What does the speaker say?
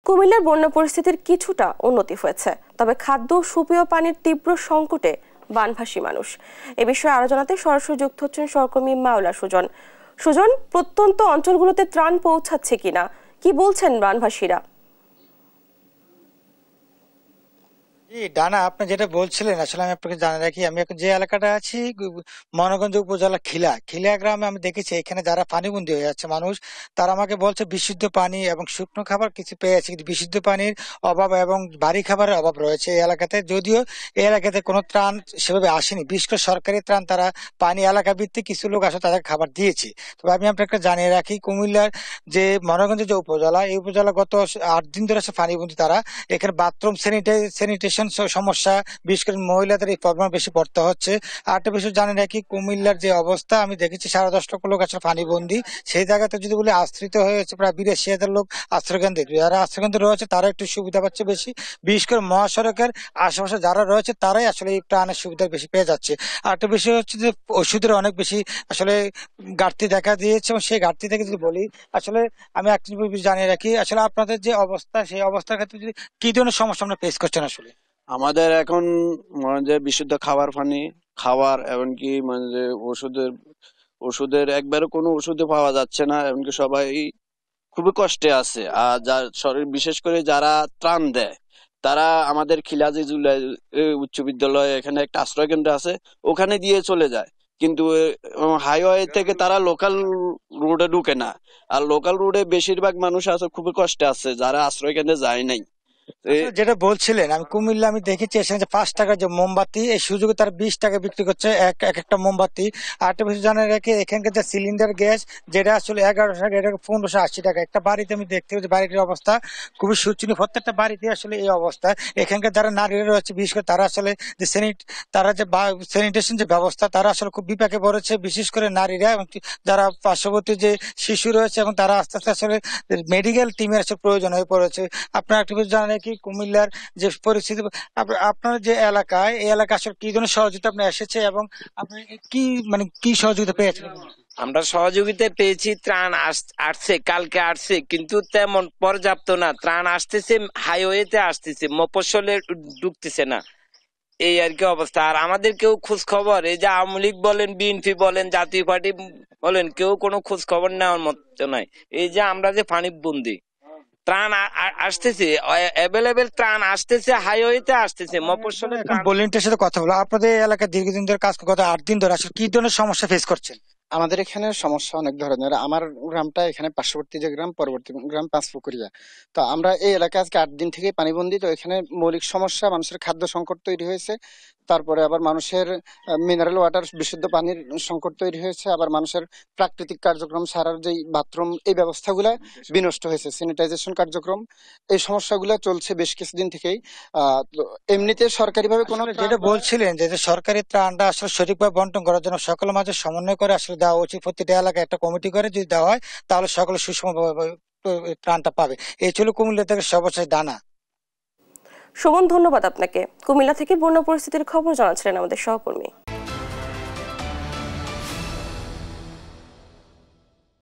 কুমিল্লার বন্যা পরিস্থিতির কিছুটা উন্নতি হয়েছে, তবে খাদ্য ও সুপেয় পানির তীব্র সংকটে বানভাসী মানুষ। এ বিষয়ে আরো জানাতে সরাসরি যুক্ত হচ্ছেন সহকর্মী মাওলা সুজন। সুজন, প্রত্যন্ত অঞ্চলগুলোতে ত্রাণ পৌঁছাচ্ছে কিনা, কি বলছেন বানভাসীরা? ডানা, আপনি যেটা বলছিলেন আসলে আমি আপনাকে জানিয়ে রাখি, আমি এখন যে এলাকাটা আছি মনোগঞ্জ উপজেলা খিলা গ্রামে আমি দেখেছি এখানে যারা পানিবন্দী হয়ে যাচ্ছে মানুষ, তারা আমাকে বলছে বিশুদ্ধ পানি এবং শুকনো খাবার কিছু পেয়েছে, কিন্তু বিশুদ্ধ পানির অভাব এবং ভারী খাবারের অভাব রয়েছে এই এলাকাতে। যদিও এই এলাকাতে কোনো ত্রাণ সেভাবে আসেনি, বিশেষ করে সরকারি ত্রাণ তারা পানি এলাকা ভিত্তিক কিছু লোক আসলে তাদের খাবার দিয়েছে। তবে আমি আপনাকে জানিয়ে রাখি, কুমিল্লার যে মনোগঞ্জের যে উপজেলা, এই উপজেলা গত 8 দিন ধরে আছে পানিবন্দী তারা। এখানে বাথরুম স্যানিটেশন সমস্যা, বিশেষ করে মহিলাদের এই প্রবলেম বেশি পড়তে হচ্ছে। আরেকটা বিষয় জানি নাকি, কুমিল্লার যে অবস্থা আমি দেখেছি 10.5 লক্ষ লোক আসলে পানিবন্দী। সেই জায়গাতে যদি বলি আশ্রিত হয়েছে প্রায় 82,000 লোক আশ্রয়কেন্দ্রে। যারা আশ্রয়কেন্দ্রে রয়েছে তারা একটু সুবিধা পাচ্ছে বেশি, বিশেষ করে মহাসড়কের আশেপাশে যারা রয়েছে তারাই আসলে এই প্রাণের সুবিধা বেশি পেয়ে যাচ্ছে। আরেকটা বিষয় হচ্ছে যে ওষুধের অনেক বেশি আসলে ঘাটতি দেখা দিয়েছে, এবং সেই ঘাটতি থেকে যদি বলি আসলে আমি একটা জিনিস জানিয়ে রাখি, আসলে আপনাদের যে অবস্থা সেই অবস্থার ক্ষেত্রে যদি কি ধরনের সমস্যা আমরা ফেস করছেন আসলে? আমাদের এখন মানে যে বিশুদ্ধ খাবার পানি, খাবার, এমনকি মানে যে ওষুধের একবারে কোনো ওষুধে পাওয়া যাচ্ছে না, এমনকি সবাই খুবই কষ্টে আছে। আর যার শরীর, বিশেষ করে যারা ত্রাণ দেয়, তারা আমাদের খিলাজি জুলাই উচ্চ বিদ্যালয়ে এখানে একটা আশ্রয় কেন্দ্র আছে, ওখানে দিয়ে চলে যায়। কিন্তু হাইওয়ে থেকে তারা লোকাল রোডে ঢুকে না। আর লোকাল রোডে বেশিরভাগ মানুষ আছে খুবই কষ্টে আছে, যারা আশ্রয় কেন্দ্রে যায় নাই। আসলে যেটা বলছিলেন, আমি কুমিল্লা আমি দেখেছি এখানে যে 5 টাকার যে মোমবাতি, এই সুযোগে তারা 20 টাকা বিক্রি করছে এক এক একটা মোমবাতি। আর একটা বিষয় জানা রেখে, এখানকার যে সিলিন্ডার গ্যাস, যেটা আসলে 1100 টাকা, এটা 1580 টাকা একটা বাড়িতে। আমি দেখতে পাচ্ছি বাড়িটির অবস্থা খুবই শোচনীয়, প্রত্যেকটা বাড়িতে আসলে এই অবস্থা। এখানকার যারা নারীরা রয়েছে বিশেষ করে, তারা আসলে যে তারা যে স্যানিটেশন যে ব্যবস্থা, তারা আসলে খুব বিপাকে পড়েছে, বিশেষ করে নারীরা এবং যারা পার্শ্ববর্তী যে শিশু রয়েছে, এবং তারা আস্তে আস্তে আসলে মেডিকেল টিমের আসলে প্রয়োজন হয়ে পড়েছে। আপনার একটা বিষয় জানেন কি, কুমিল্লার যে পরিস্থিতি, আপনার যে এলাকায়, এই এলাকা আসলে কি ধরনের সহযোগিতা আপনি এসেছে, এবং আপনি কি কি সহযোগিতা পেয়েছেন? আমরা সহযোগিতা পেয়েছি, ত্রাণ আসছে, কালকে আসছে, কিন্তু তেমন পর্যাপ্ত না। ত্রাণ আসতেছে, হাইওয়েতে আসতেছে, মফস্বলে ঢুকতেছে না, এই আর কি অবস্থা। আর আমাদের কেউ খোঁজ খবর, এই যে আওয়ামী লীগ বলেন, বিএনপি বলেন, জাতীয় পার্টি বলেন, কেউ কোনো খোঁজ খবর নেওয়ার মতো নাই। এই যে আমরা যে পানিবন্দী, ত্রাণ আসতেছে, অ্যাভেলেবেল ত্রাণ আসতেছে, হাইওয়েতে আসতেছে, মফস্বলে ভলেন্টিয়ার সাথে কথা বলো। আপনাদের এলাকায় দীর্ঘদিন ধরে কাজ, গত 8 দিন ধরে আসলে কি ধরনের সমস্যা ফেস করছেন? আমাদের এখানে সমস্যা অনেক ধরনের। আমার গ্রামটা এখানে পার্শ্ববর্তী যে গ্রাম, পরবর্তী গ্রাম পাঁচপুকুরিয়া। তো আমরা এই এলাকায় আজকে 8 দিন থেকে পানিবন্দী। তো এখানে মৌলিক সমস্যা, মানুষের খাদ্য সংকট তৈরি হয়েছে, তারপরে আবার মানুষের মিনারেল ওয়াটার, বিশুদ্ধ পানির সংকট তৈরি হয়েছে, আবার মানুষের প্রাকৃতিক কার্যক্রম সারার যেই বাথরুম, এই ব্যবস্থাগুলা বিনষ্ট হয়েছে, স্যানিটাইজেশন কার্যক্রম, এই সমস্যাগুলা চলছে বেশ কিছুদিন থেকেই। তো এমনিতে সরকারিভাবে কোনো যেটা বলছিলেন যে সরকারি ত্রাণটা আসলে সঠিকভাবে বন্টন করার জন্য সকলের মাঝে সমন্বয় করে আসলে দেওয়া উচিত। প্রতিটা এলাকায় একটা কমিটি করে যদি দেওয়া হয়, তাহলে সকলে সুষমভাবে ত্রাণটা পাবে। এই ছিল কুমিল্লা থেকে সর্বশেষ ডানা। সুমন, ধন্যবাদ আপনাকে। কুমিল্লা থেকে বন্যা পরিস্থিতির খবর জানাচ্ছিলেন আমাদের সহকর্মী।